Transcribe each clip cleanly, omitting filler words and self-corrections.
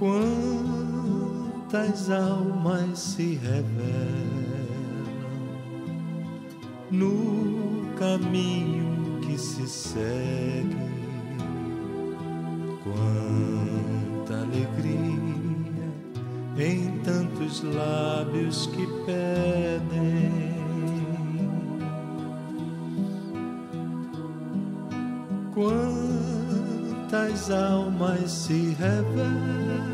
Quantas almas se revelam no caminho que se segue, quanta alegria em tantos lábios que pedem. Quantas almas se revelam.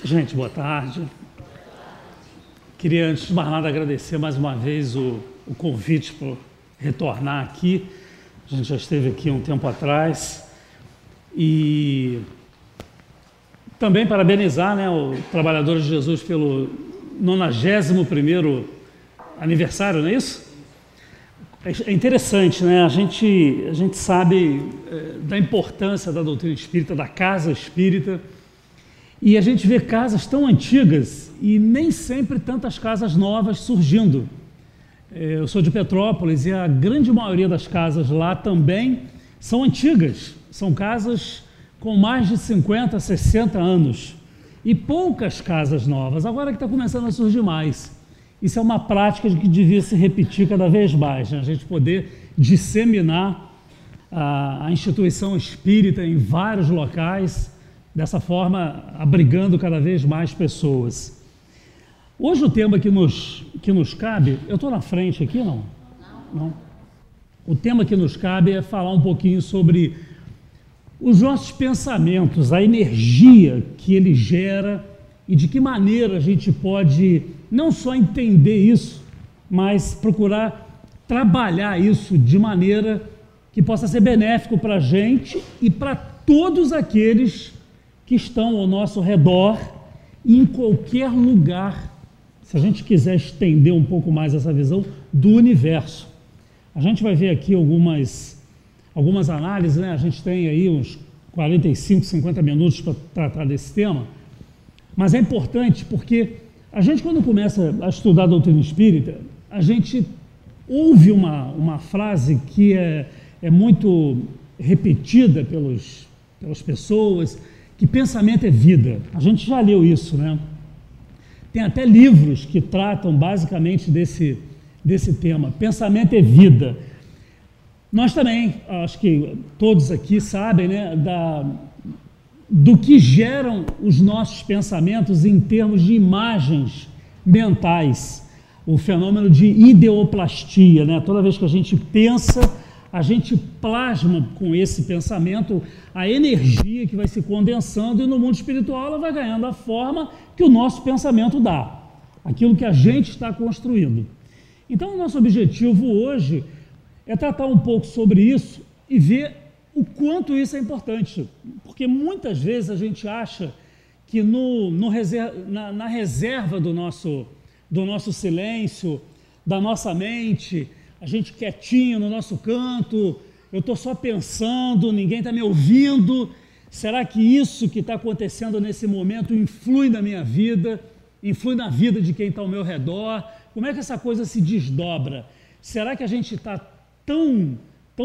Gente, boa tarde. Queria, antes de mais nada, agradecer mais uma vez o convite por retornar aqui. A gente já esteve aqui um tempo atrás. E também parabenizar, o Trabalhadores de Jesus pelo 91º aniversário, não é isso? É interessante, A gente sabe da importância da doutrina espírita, da casa espírita, e a gente vê casas tão antigas e nem sempre tantas casas novas surgindo. Eu sou de Petrópolis e a grande maioria das casas lá também são antigas, são casas com mais de 50, 60 anos e poucas casas novas, agora que está começando a surgir mais. Isso é uma prática que devia se repetir cada vez mais, a gente poder disseminar a instituição espírita em vários locais, dessa forma abrigando cada vez mais pessoas. Hoje o tema que nos cabe, eu estou na frente aqui, não? O tema que nos cabe é falar um pouquinho sobre os nossos pensamentos, a energia que ele gera e de que maneira a gente pode não só entender isso, mas procurar trabalhar isso de maneira que possa ser benéfico para a gente e para todos aqueles que estão ao nosso redor e em qualquer lugar, se a gente quiser estender um pouco mais essa visão do universo. A gente vai ver aqui algumas análises, A gente tem aí uns 45, 50 minutos para tratar desse tema, mas é importante porque a gente, quando começa a estudar a doutrina espírita, a gente ouve uma frase que é muito repetida pelas pessoas, que pensamento é vida. A gente já leu isso, Tem até livros que tratam basicamente desse tema. Pensamento é vida. Nós também, acho que todos aqui sabem, do que geram os nossos pensamentos em termos de imagens mentais. O fenômeno de ideoplastia, Toda vez que a gente pensa, a gente plasma com esse pensamento a energia que vai se condensando e no mundo espiritual ela vai ganhando a forma que o nosso pensamento dá, aquilo que a gente está construindo. Então, o nosso objetivo hoje é tratar um pouco sobre isso e ver o quanto isso é importante, porque muitas vezes a gente acha que na reserva do nosso silêncio, da nossa mente, a gente quietinho no nosso canto, eu estou só pensando, ninguém está me ouvindo. Será que isso que está acontecendo nesse momento influi na minha vida, influi na vida de quem está ao meu redor? Como é que essa coisa se desdobra? Será que a gente está tão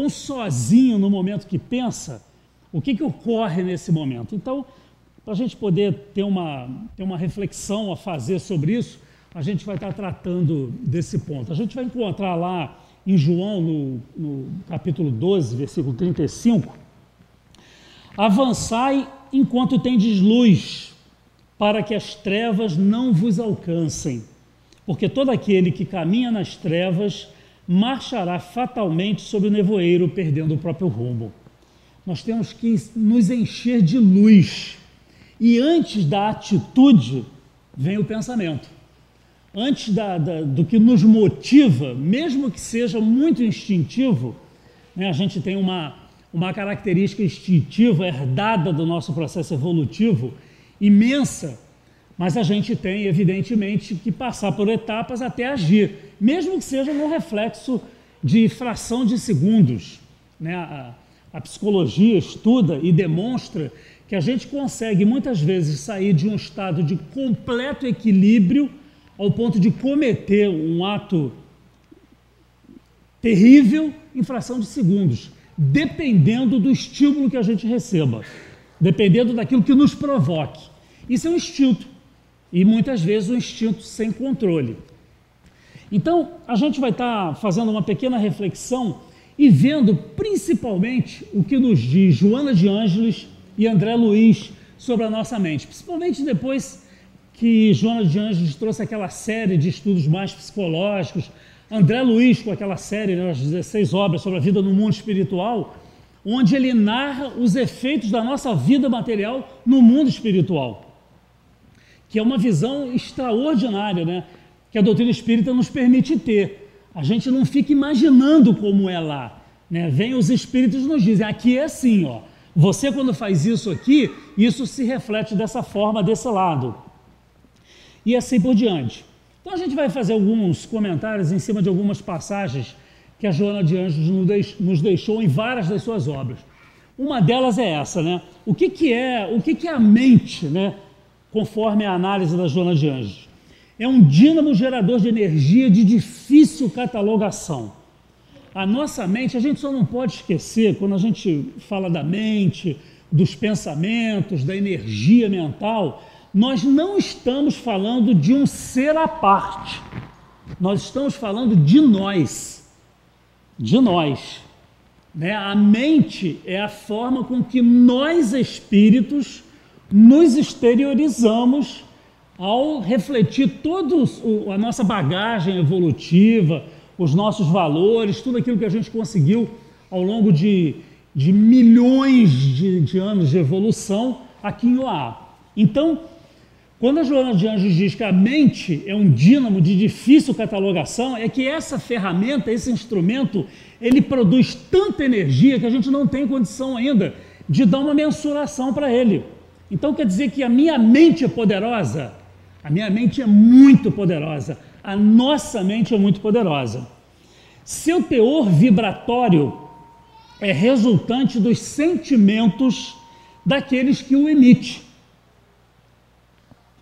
sozinho no momento que pensa? O que ocorre nesse momento? Então, para a gente poder ter uma reflexão a fazer sobre isso, a gente vai estar tratando desse ponto. A gente vai encontrar lá em João, no capítulo 12, versículo 35, avançai enquanto tendes luz, para que as trevas não vos alcancem, porque todo aquele que caminha nas trevas marchará fatalmente sobre o nevoeiro, perdendo o próprio rumo. Nós temos que nos encher de luz, e antes da atitude vem o pensamento. Antes do que nos motiva, mesmo que seja muito instintivo, a gente tem uma característica instintiva herdada do nosso processo evolutivo imensa, mas a gente tem, evidentemente, que passar por etapas até agir, mesmo que seja no reflexo de fração de segundos. A psicologia estuda e demonstra que a gente consegue muitas vezes sair de um estado de completo equilíbrio ao ponto de cometer um ato terrível em fração de segundos, dependendo do estímulo que a gente receba, dependendo daquilo que nos provoque. Isso é um instinto, e muitas vezes um instinto sem controle. Então, a gente vai estar fazendo uma pequena reflexão e vendo principalmente o que nos diz Joana de Ângeles e André Luiz sobre a nossa mente, principalmente depois que Joana de Ângeles trouxe aquela série de estudos mais psicológicos, André Luiz com aquela série, né, as 16 obras sobre a vida no mundo espiritual, onde ele narra os efeitos da nossa vida material no mundo espiritual, que é uma visão extraordinária, né, que a doutrina espírita nos permite ter. A gente não fica imaginando como é lá, né? Vem os espíritos e nos dizem, aqui é assim, ó. Você quando faz isso aqui, isso se reflete dessa forma, desse lado. E assim por diante. Então a gente vai fazer alguns comentários em cima de algumas passagens que a Joana de Ângeles nos deixou em várias das suas obras. Uma delas é essa, né? O que é a mente, né? Conforme a análise da Joana de Ângeles. É um dínamo gerador de energia de difícil catalogação. A nossa mente, a gente só não pode esquecer, quando a gente fala da mente, dos pensamentos, da energia mental, nós não estamos falando de um ser à parte. Nós estamos falando de nós. De nós. Né? A mente é a forma com que nós, espíritos, nos exteriorizamos ao refletir toda a nossa bagagem evolutiva, os nossos valores, tudo aquilo que a gente conseguiu ao longo de milhões de anos de evolução aqui em Oá. Então, quando a Joana de Ângeles diz que a mente é um dínamo de difícil catalogação, é que essa ferramenta, esse instrumento, ele produz tanta energia que a gente não tem condição ainda de dar uma mensuração para ele. Então, quer dizer que a minha mente é poderosa? A minha mente é muito poderosa, a nossa mente é muito poderosa. Seu teor vibratório é resultante dos sentimentos daqueles que o emitem.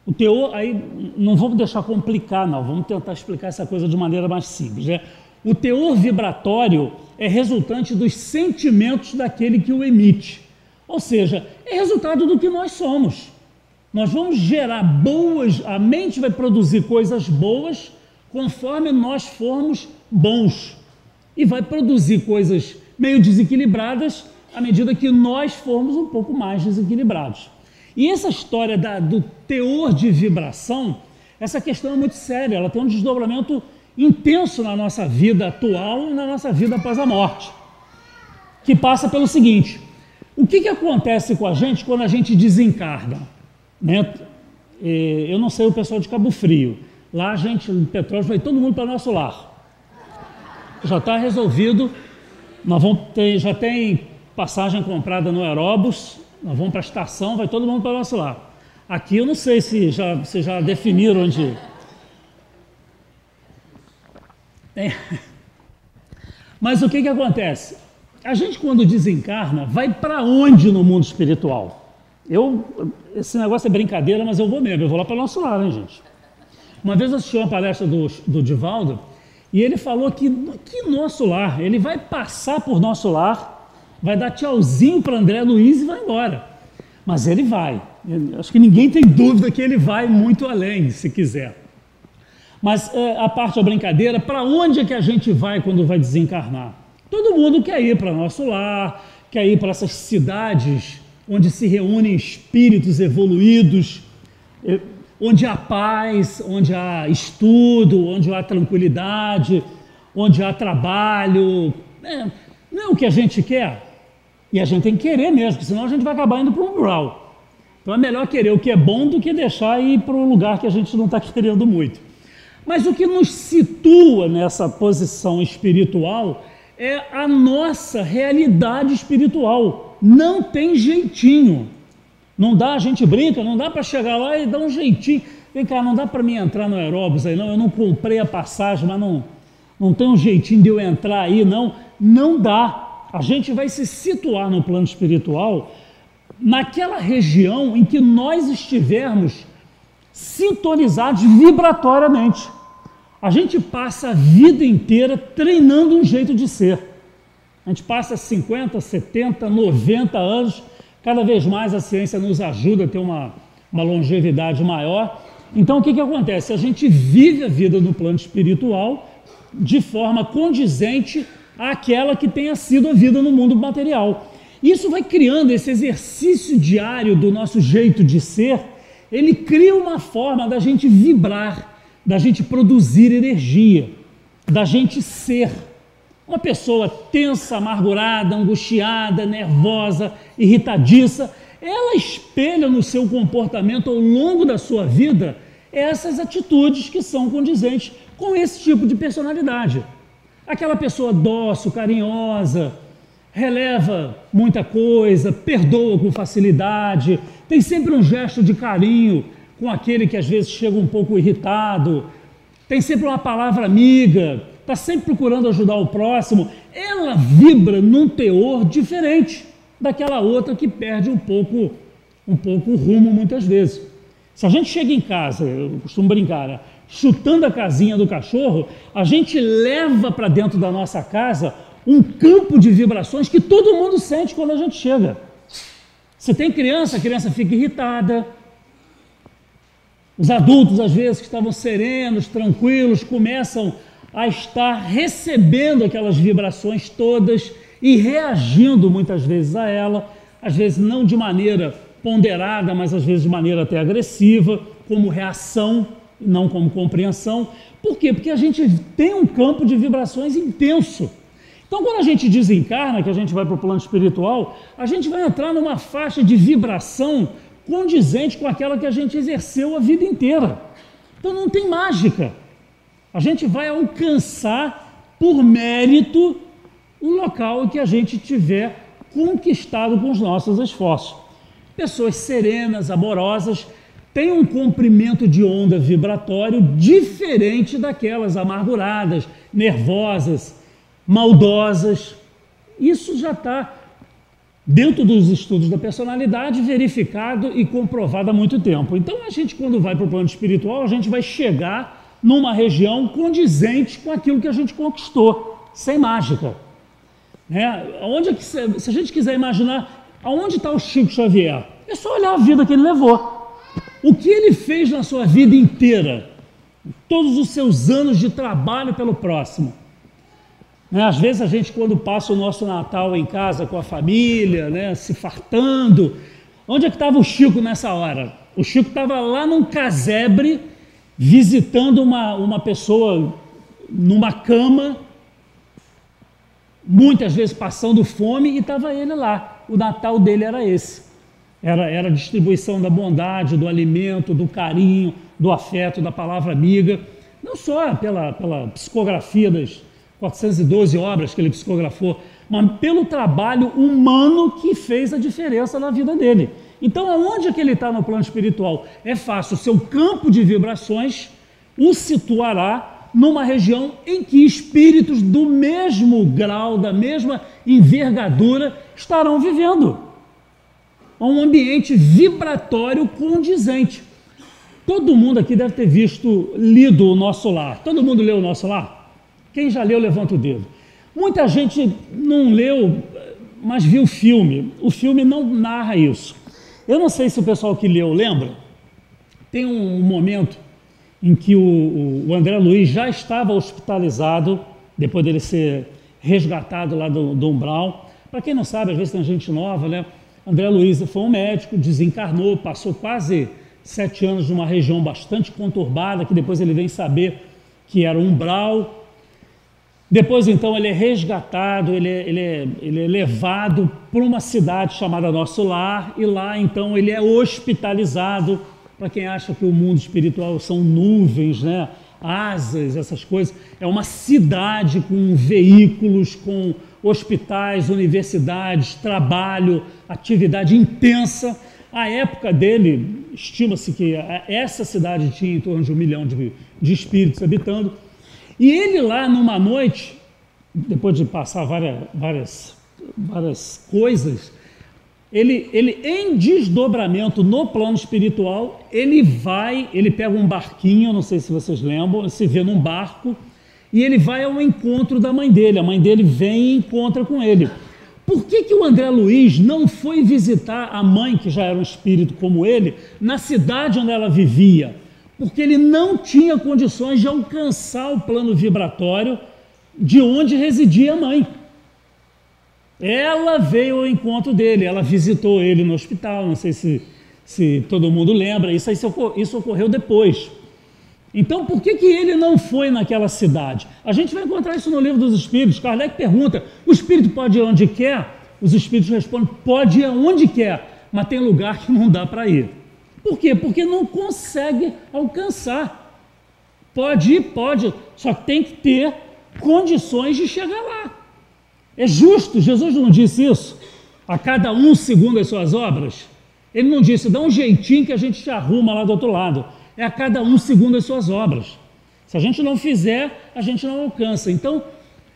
O teor, aí não vamos deixar complicar não, vamos tentar explicar essa coisa de maneira mais simples, né? O teor vibratório é resultante dos sentimentos daquele que o emite, ou seja, é resultado do que nós somos. Nós vamos gerar a mente vai produzir coisas boas conforme nós formos bons. E vai produzir coisas meio desequilibradas à medida que nós formos um pouco mais desequilibrados. E essa história do teor de vibração, essa questão é muito séria, ela tem um desdobramento intenso na nossa vida atual e na nossa vida após a morte, que passa pelo seguinte: o que acontece com a gente quando a gente desencarna? Né? Eu não sei o pessoal de Cabo Frio, lá a gente, em Petrópolis, vai todo mundo para o nosso lar. Já está resolvido, já tem passagem comprada no Aeróbus, nós vamos para a estação, vai todo mundo para o nosso lar. Aqui eu não sei se já definiram onde... Mas o que acontece? A gente quando desencarna, vai para onde no mundo espiritual? Esse negócio é brincadeira, mas eu vou mesmo, eu vou lá para o nosso lar, hein, gente? Uma vez eu assisti uma palestra do Divaldo, e ele falou que nosso lar, ele vai passar por nosso lar, vai dar tchauzinho para André Luiz e vai embora. Mas ele vai. Acho que ninguém tem dúvida que ele vai muito além, se quiser. Mas a parte da brincadeira, para onde é que a gente vai quando vai desencarnar? Todo mundo quer ir para nosso lar, quer ir para essas cidades onde se reúnem espíritos evoluídos, onde há paz, onde há estudo, onde há tranquilidade, onde há trabalho. Não é o que a gente quer. E a gente tem que querer mesmo, porque senão a gente vai acabar indo para um umbral. Então é melhor querer o que é bom do que deixar ir para um lugar que a gente não está querendo muito. Mas o que nos situa nessa posição espiritual é a nossa realidade espiritual. Não tem jeitinho. Não dá, a gente brinca, não dá para chegar lá e dar um jeitinho. Vem cá, não dá para mim entrar no Aeróbus aí não, eu não comprei a passagem, mas não tem um jeitinho de eu entrar aí não. Não dá. A gente vai se situar no plano espiritual naquela região em que nós estivermos sintonizados vibratoriamente. A gente passa a vida inteira treinando um jeito de ser. A gente passa 50, 70, 90 anos, cada vez mais a ciência nos ajuda a ter uma longevidade maior. Então, o que acontece? A gente vive a vida no plano espiritual de forma condizente àquela que tenha sido a vida no mundo material. Isso vai criando esse exercício diário do nosso jeito de ser, ele cria uma forma da gente vibrar, da gente produzir energia, da gente ser. Uma pessoa tensa, amargurada, angustiada, nervosa, irritadiça, ela espelha no seu comportamento ao longo da sua vida essas atitudes que são condizentes com esse tipo de personalidade. Aquela pessoa dócil, carinhosa, releva muita coisa, perdoa com facilidade, tem sempre um gesto de carinho com aquele que às vezes chega um pouco irritado, tem sempre uma palavra amiga, está sempre procurando ajudar o próximo. Ela vibra num teor diferente daquela outra que perde um pouco o rumo muitas vezes. Se a gente chega em casa, eu costumo brincar, né? Chutando a casinha do cachorro, a gente leva para dentro da nossa casa um campo de vibrações que todo mundo sente quando a gente chega. Se tem criança, a criança fica irritada. Os adultos, às vezes, que estavam serenos, tranquilos, começam a estar recebendo aquelas vibrações todas e reagindo muitas vezes a ela, às vezes não de maneira ponderada, mas às vezes de maneira até agressiva, como reação, não como compreensão. Por quê? Porque a gente tem um campo de vibrações intenso. Então, quando a gente desencarna, que a gente vai para o plano espiritual, a gente vai entrar numa faixa de vibração condizente com aquela que a gente exerceu a vida inteira. Então, não tem mágica. A gente vai alcançar, por mérito, o local em que a gente tiver conquistado com os nossos esforços. Pessoas serenas, amorosas, têm um comprimento de onda vibratório diferente daquelas amarguradas, nervosas, maldosas. Isso já está dentro dos estudos da personalidade, verificado e comprovado há muito tempo. Então, a gente, quando vai para o plano espiritual, a gente vai chegar numa região condizente com aquilo que a gente conquistou, sem mágica. Se a gente quiser imaginar aonde está o Chico Xavier, é só olhar a vida que ele levou. O que ele fez na sua vida inteira, todos os seus anos de trabalho pelo próximo. Às vezes a gente, quando passa o nosso Natal em casa com a família, se fartando, onde é que estava o Chico nessa hora? O Chico estava lá num casebre, visitando uma pessoa numa cama, muitas vezes passando fome, e estava ele lá. O Natal dele era esse. Era a distribuição da bondade, do alimento, do carinho, do afeto, da palavra amiga, não só pela psicografia das 412 obras que ele psicografou, mas pelo trabalho humano que fez a diferença na vida dele. Então, aonde é que ele está no plano espiritual? É fácil, o seu campo de vibrações o situará numa região em que espíritos do mesmo grau, da mesma envergadura, estarão vivendo. Um ambiente vibratório condizente. Todo mundo aqui deve ter lido o Nosso Lar. Todo mundo leu o Nosso Lar? Quem já leu, levanta o dedo. Muita gente não leu, mas viu o filme. O filme não narra isso. Eu não sei se o pessoal que leu lembra. Tem um momento em que o André Luiz já estava hospitalizado, depois dele ser resgatado lá do umbral. Para quem não sabe, às vezes tem gente nova, André Luiz foi um médico, desencarnou, passou quase 7 anos numa região bastante conturbada, que depois ele vem saber que era um umbral. Depois, então, ele é resgatado, ele é levado para uma cidade chamada Nosso Lar, e lá, então, ele é hospitalizado. Para quem acha que o mundo espiritual são nuvens, asas, essas coisas, é uma cidade com veículos, com hospitais, universidades, trabalho, atividade intensa. A época dele, estima-se que essa cidade tinha em torno de 1 milhão de espíritos habitando. E ele lá, numa noite, depois de passar várias coisas, ele em desdobramento no plano espiritual, ele pega um barquinho, não sei se vocês lembram, ele se vê num barco, e ele vai ao encontro da mãe dele. A mãe dele vem e encontra com ele. Por que o André Luiz não foi visitar a mãe, que já era um espírito como ele, na cidade onde ela vivia? Porque ele não tinha condições de alcançar o plano vibratório de onde residia a mãe. Ela veio ao encontro dele, ela visitou ele no hospital, não sei se todo mundo lembra, isso ocorreu depois. Então, por que ele não foi naquela cidade? A gente vai encontrar isso no Livro dos Espíritos. Kardec pergunta, o espírito pode ir onde quer? Os espíritos respondem, pode ir aonde quer, mas tem lugar que não dá para ir. Por quê? Porque não consegue alcançar. Pode ir, pode, só que tem que ter condições de chegar lá. É justo, Jesus não disse isso? A cada um segundo as suas obras? Ele não disse, dá um jeitinho que a gente te arruma lá do outro lado. É a cada um segundo as suas obras. Se a gente não fizer, a gente não alcança. Então,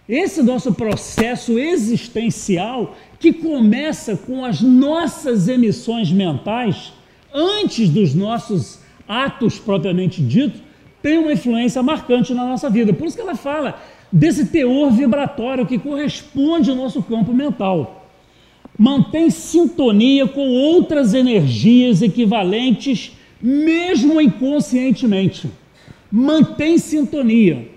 esse nosso processo existencial, que começa com as nossas emissões mentais, antes dos nossos atos propriamente ditos, tem uma influência marcante na nossa vida. Por isso que ela fala desse teor vibratório que corresponde ao nosso campo mental. Mantém sintonia com outras energias equivalentes, mesmo inconscientemente. Mantém sintonia.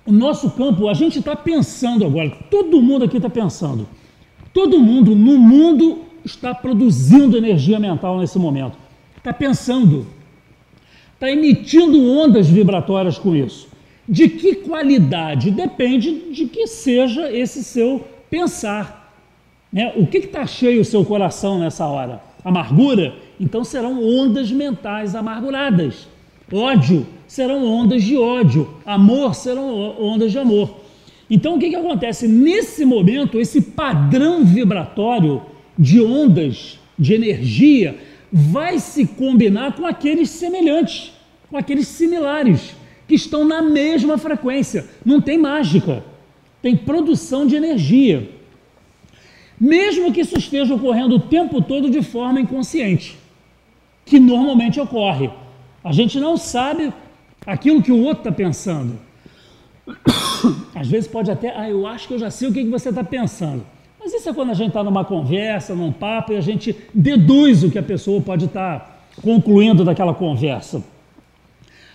O nosso campo, a gente está pensando agora, todo mundo aqui está pensando. Todo mundo no mundo está produzindo energia mental nesse momento. Está pensando. Está emitindo ondas vibratórias com isso. De que qualidade? Depende de que seja esse seu pensar. Né? O que está cheio o seu coração nessa hora? Amargura? Então serão ondas mentais amarguradas. Ódio serão ondas de ódio. Amor serão ondas de amor. Então o que acontece? Nesse momento, esse padrão vibratório de ondas, de energia, vai se combinar com aqueles semelhantes, com aqueles similares, que estão na mesma frequência. Não tem mágica, tem produção de energia. Mesmo que isso esteja ocorrendo o tempo todo de forma inconsciente, que normalmente ocorre. A gente não sabe aquilo que o outro está pensando. Às vezes pode até, eu acho que eu já sei o que você está pensando. Mas isso é quando a gente está numa conversa, num papo, e a gente deduz o que a pessoa pode estar concluindo daquela conversa.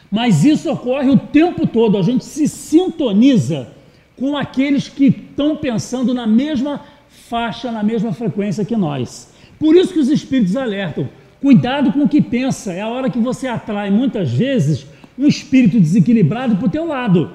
Mas isso ocorre o tempo todo, a gente se sintoniza com aqueles que estão pensando na mesma faixa, na mesma frequência que nós. Por isso que os espíritos alertam, cuidado com o que pensa, é a hora que você atrai muitas vezes um espírito desequilibrado para o teu lado.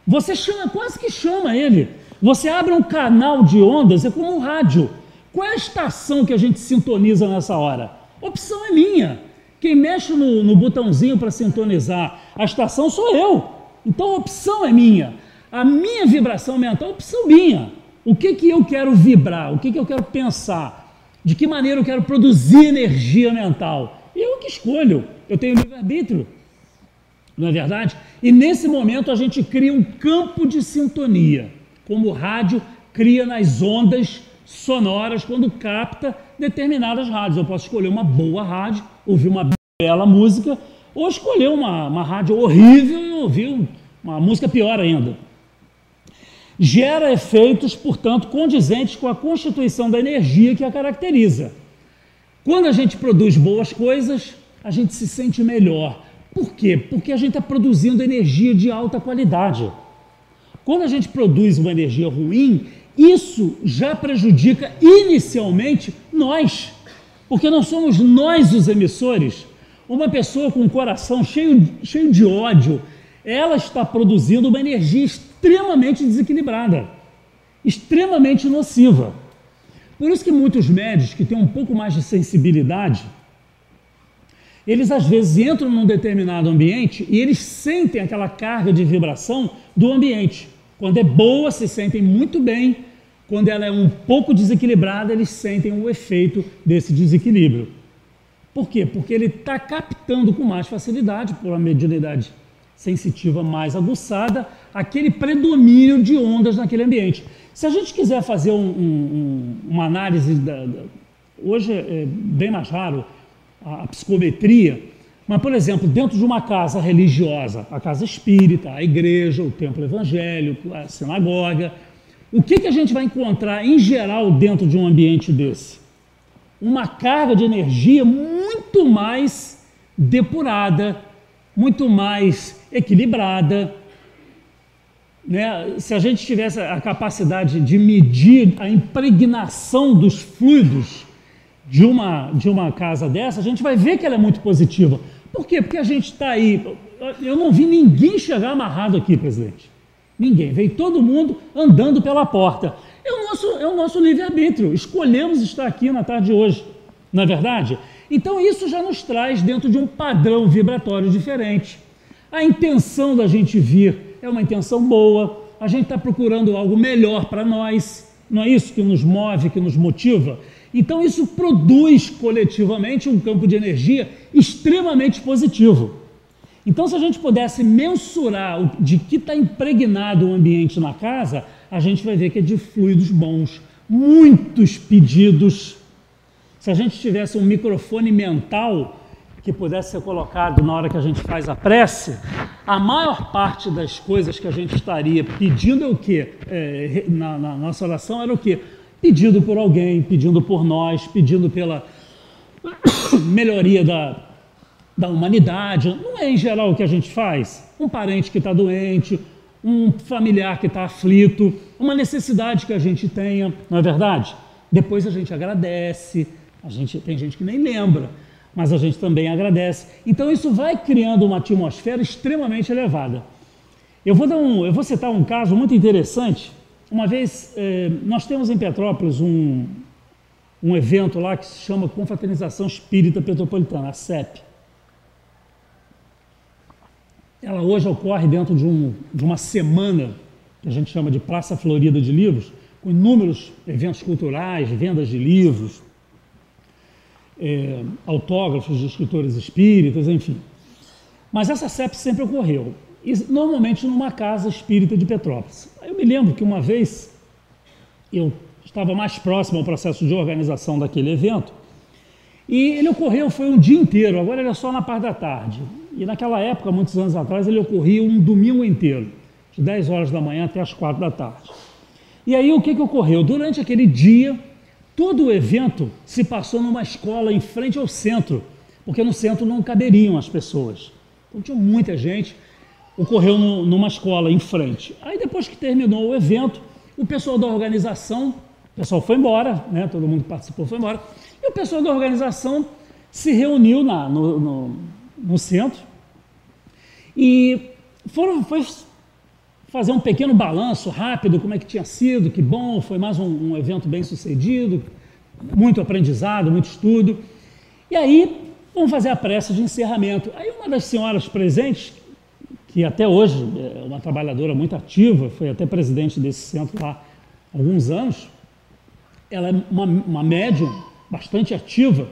Você chama, quase que chama ele. Você abre um canal de ondas, é como um rádio. Qual é a estação que a gente sintoniza nessa hora? A opção é minha. Quem mexe no botãozinho para sintonizar a estação sou eu. Então a opção é minha. A minha vibração mental é opção minha. O que eu quero vibrar? O que eu quero pensar? De que maneira eu quero produzir energia mental? Eu que escolho. Eu tenho livre-arbítrio. Não é verdade? E nesse momento a gente cria um campo de sintonia, como o rádio cria nas ondas sonoras quando capta determinadas rádios. Eu posso escolher uma boa rádio, ouvir uma bela música, ou escolher uma rádio horrível e ouvir uma música pior ainda. Gera efeitos, portanto, condizentes com a constituição da energia que a caracteriza. Quando a gente produz boas coisas, a gente se sente melhor. Por quê? Porque a gente está produzindo energia de alta qualidade. Quando a gente produz uma energia ruim, isso já prejudica inicialmente nós, porque não somos nós os emissores. Uma pessoa com um coração cheio de ódio, ela está produzindo uma energia extremamente desequilibrada, extremamente nociva. Por isso que muitos médios que têm um pouco mais de sensibilidade, eles às vezes entram num determinado ambiente e eles sentem aquela carga de vibração do ambiente. Quando é boa, se sentem muito bem. Quando ela é um pouco desequilibrada, eles sentem o efeito desse desequilíbrio. Por quê? Porque ele está captando com mais facilidade, por uma mediunidade sensitiva mais aguçada, aquele predomínio de ondas naquele ambiente. Se a gente quiser fazer uma análise, hoje é bem mais raro, a psicometria, Mas, por exemplo, dentro de uma casa religiosa, a casa espírita, a igreja, o templo evangélico, a sinagoga, o que a gente vai encontrar em geral dentro de um ambiente desse? Uma carga de energia muito mais depurada, muito mais equilibrada, né? Se a gente tivesse a capacidade de medir a impregnação dos fluidos de uma casa dessa, a gente vai ver que ela é muito positiva. Por quê? Porque a gente está aí. Eu não vi ninguém chegar amarrado aqui, presidente. Ninguém. Veio todo mundo andando pela porta. É o nosso livre-arbítrio. Escolhemos estar aqui na tarde de hoje. Não é verdade? Então isso já nos traz dentro de um padrão vibratório diferente. A intenção da gente vir é uma intenção boa. A gente está procurando algo melhor para nós. Não é isso que nos move, que nos motiva? Então isso produz coletivamente um campo de energia extremamente positivo. Então se a gente pudesse mensurar de que está impregnado o ambiente na casa, a gente vai ver que é de fluidos bons, muitos pedidos. Se a gente tivesse um microfone mental que pudesse ser colocado na hora que a gente faz a prece, a maior parte das coisas que a gente estaria pedindo é o quê? Na nossa oração era o quê? Pedindo por alguém, pedindo por nós, pedindo pela melhoria da humanidade. Não é em geral o que a gente faz? Um parente que está doente, um familiar que está aflito, uma necessidade que a gente tenha, não é verdade? Depois a gente agradece, tem gente que nem lembra, mas a gente também agradece. Então isso vai criando uma atmosfera extremamente elevada. Eu vou citar um caso muito interessante. Uma vez, nós temos em Petrópolis um evento lá que se chama Confraternização Espírita Petropolitana, a CEP. Ela hoje ocorre dentro de uma semana, que a gente chama de Praça Florida de Livros, com inúmeros eventos culturais, vendas de livros, autógrafos de escritores espíritas, enfim. Mas essa CEP sempre ocorreu. E normalmente numa casa espírita de Petrópolis. Eu me lembro que uma vez eu estava mais próximo ao processo de organização daquele evento e ele ocorreu, foi um dia inteiro, agora ele é só na parte da tarde. E naquela época, muitos anos atrás, ele ocorria um domingo inteiro, de 10 horas da manhã até as 4 da tarde. E aí o que ocorreu? Durante aquele dia, todo o evento se passou numa escola em frente ao centro, porque no centro não caberiam as pessoas. Então tinha muita gente. Ocorreu numa escola em frente. Aí depois que terminou o evento, o pessoal da organização, o pessoal foi embora, né? Todo mundo que participou foi embora, e o pessoal da organização se reuniu no centro e foi fazer um pequeno balanço rápido, como é que tinha sido, que bom, foi mais um evento bem sucedido, muito aprendizado, muito estudo. E aí, vamos fazer a prece de encerramento. Aí uma das senhoras presentes, que até hoje é uma trabalhadora muito ativa, foi até presidente desse centro lá há alguns anos, ela é uma médium bastante ativa,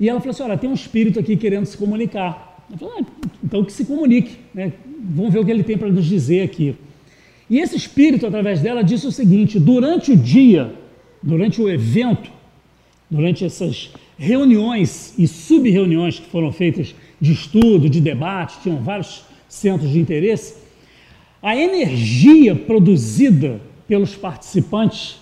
e ela falou assim, olha, tem um espírito aqui querendo se comunicar. Eu falei, então que se comunique, né? Vamos ver o que ele tem para nos dizer aqui. E esse espírito, através dela, disse o seguinte, durante o dia, durante o evento, durante essas reuniões e sub-reuniões que foram feitas de estudo, de debate, tinham vários centros de interesse, a energia produzida pelos participantes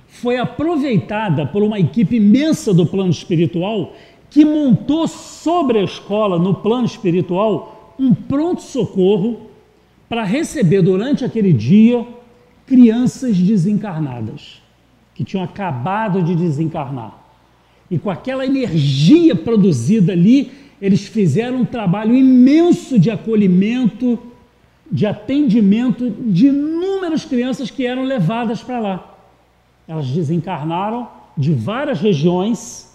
foi aproveitada por uma equipe imensa do plano espiritual que montou sobre a escola, no plano espiritual, um pronto-socorro para receber durante aquele dia crianças desencarnadas, que tinham acabado de desencarnar. E com aquela energia produzida ali, eles fizeram um trabalho imenso de acolhimento, de atendimento de inúmeras crianças que eram levadas para lá. Elas desencarnaram de várias regiões,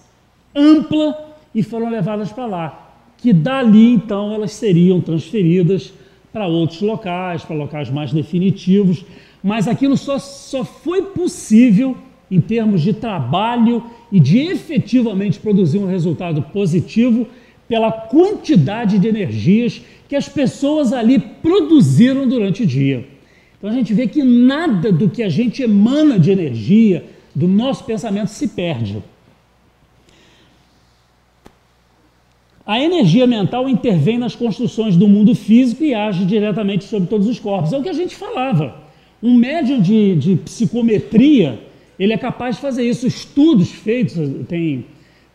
ampla, e foram levadas para lá. Que dali, então, elas seriam transferidas para outros locais, para locais mais definitivos. Mas aquilo só foi possível em termos de trabalho e de efetivamente produzir um resultado positivo pela quantidade de energias que as pessoas ali produziram durante o dia. Então a gente vê que nada do que a gente emana de energia, do nosso pensamento, se perde. A energia mental intervém nas construções do mundo físico e age diretamente sobre todos os corpos. É o que a gente falava. Um médium de psicometria, ele é capaz de fazer isso. Estudos feitos, tem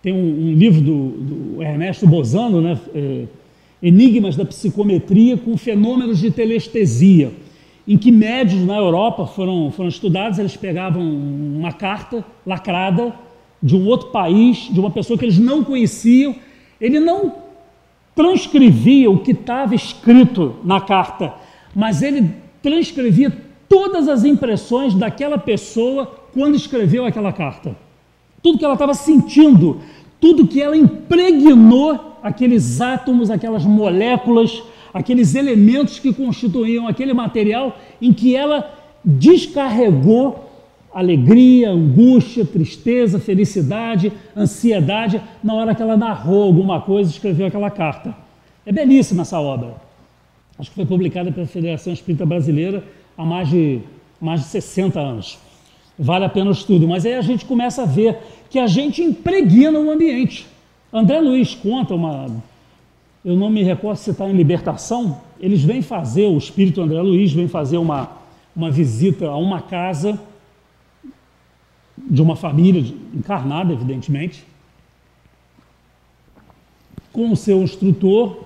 um livro do Ernesto Bozano, né? Enigmas da Psicometria com fenômenos de telestesia, em que médiuns na Europa foram estudados. Eles pegavam uma carta lacrada de um outro país, de uma pessoa que eles não conheciam. Ele não transcrevia o que estava escrito na carta, mas ele transcrevia todas as impressões daquela pessoa quando escreveu aquela carta. Tudo que ela estava sentindo, tudo que ela impregnou aqueles átomos, aquelas moléculas, aqueles elementos que constituíam aquele material em que ela descarregou alegria, angústia, tristeza, felicidade, ansiedade, na hora que ela narrou alguma coisa e escreveu aquela carta. É belíssima essa obra. Acho que foi publicada pela Federação Espírita Brasileira há mais de 60 anos. Vale a pena o estudo, mas aí a gente começa a ver que a gente impregna o ambiente. André Luiz conta eu não me recordo se está em Libertação, eles vêm fazer, o espírito André Luiz vem fazer uma visita a uma casa de uma família encarnada, evidentemente, com o seu instrutor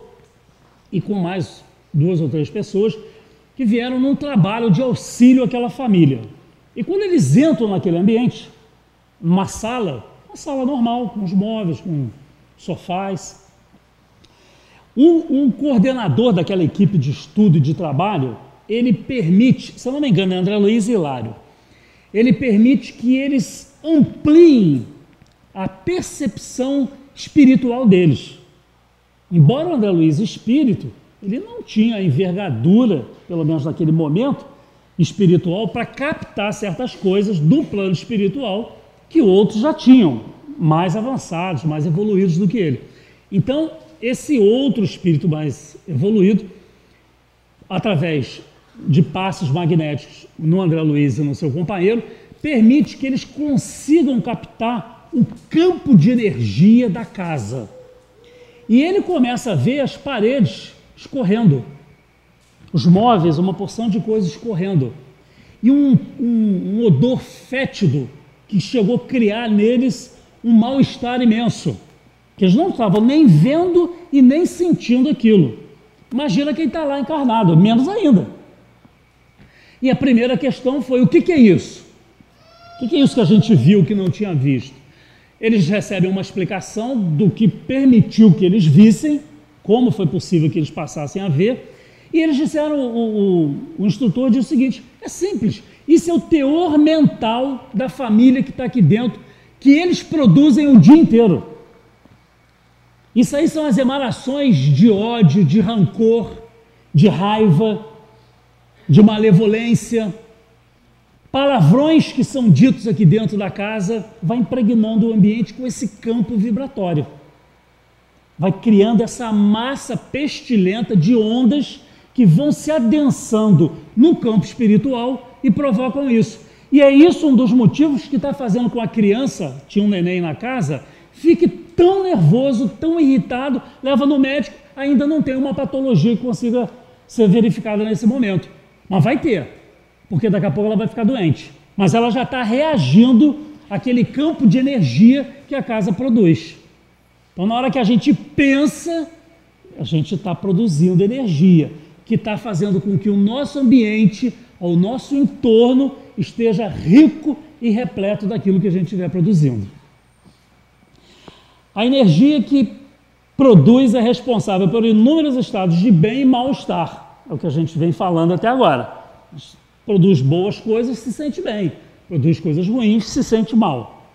e com mais 2 ou 3 pessoas que vieram num trabalho de auxílio àquela família. E quando eles entram naquele ambiente, uma sala normal, com os móveis, com sofás, um coordenador daquela equipe de estudo e de trabalho, ele permite, se eu não me engano, é André Luiz e Hilário, ele permite que eles ampliem a percepção espiritual deles. Embora o André Luiz espírito, ele não tinha a envergadura, pelo menos naquele momento, espiritual, para captar certas coisas do plano espiritual que outros já tinham, mais avançados, mais evoluídos do que ele. Então, esse outro espírito mais evoluído, através de passos magnéticos no André Luiz e no seu companheiro, permite que eles consigam captar o campo de energia da casa. E ele começa a ver as paredes escorrendo, os móveis, uma porção de coisas escorrendo, e um odor fétido que chegou a criar neles um mal-estar imenso, que eles não estavam nem vendo e nem sentindo aquilo. Imagina quem está lá encarnado, menos ainda. E a primeira questão foi: o que é isso? O que é isso que a gente viu que não tinha visto? Eles recebem uma explicação do que permitiu que eles vissem, como foi possível que eles passassem a ver, e eles disseram, o instrutor disse o seguinte: é simples, isso é o teor mental da família que está aqui dentro, que eles produzem o dia inteiro. Isso aí são as emanações de ódio, de rancor, de raiva, de malevolência, palavrões que são ditos aqui dentro da casa, vai impregnando o ambiente com esse campo vibratório. Vai criando essa massa pestilenta de ondas que vão se adensando no campo espiritual e provocam isso. E é isso um dos motivos que está fazendo com a criança, tinha um neném na casa, fique tão nervoso, tão irritado, leva no médico, ainda não tem uma patologia que consiga ser verificada nesse momento. Mas vai ter, porque daqui a pouco ela vai ficar doente. Mas ela já está reagindo àquele campo de energia que a casa produz. Então, na hora que a gente pensa, a gente está produzindo energia, que está fazendo com que o nosso ambiente, o nosso entorno, esteja rico e repleto daquilo que a gente estiver produzindo. A energia que produz é responsável por inúmeros estados de bem e mal-estar. É o que a gente vem falando até agora. Produz boas coisas, se sente bem. Produz coisas ruins, se sente mal.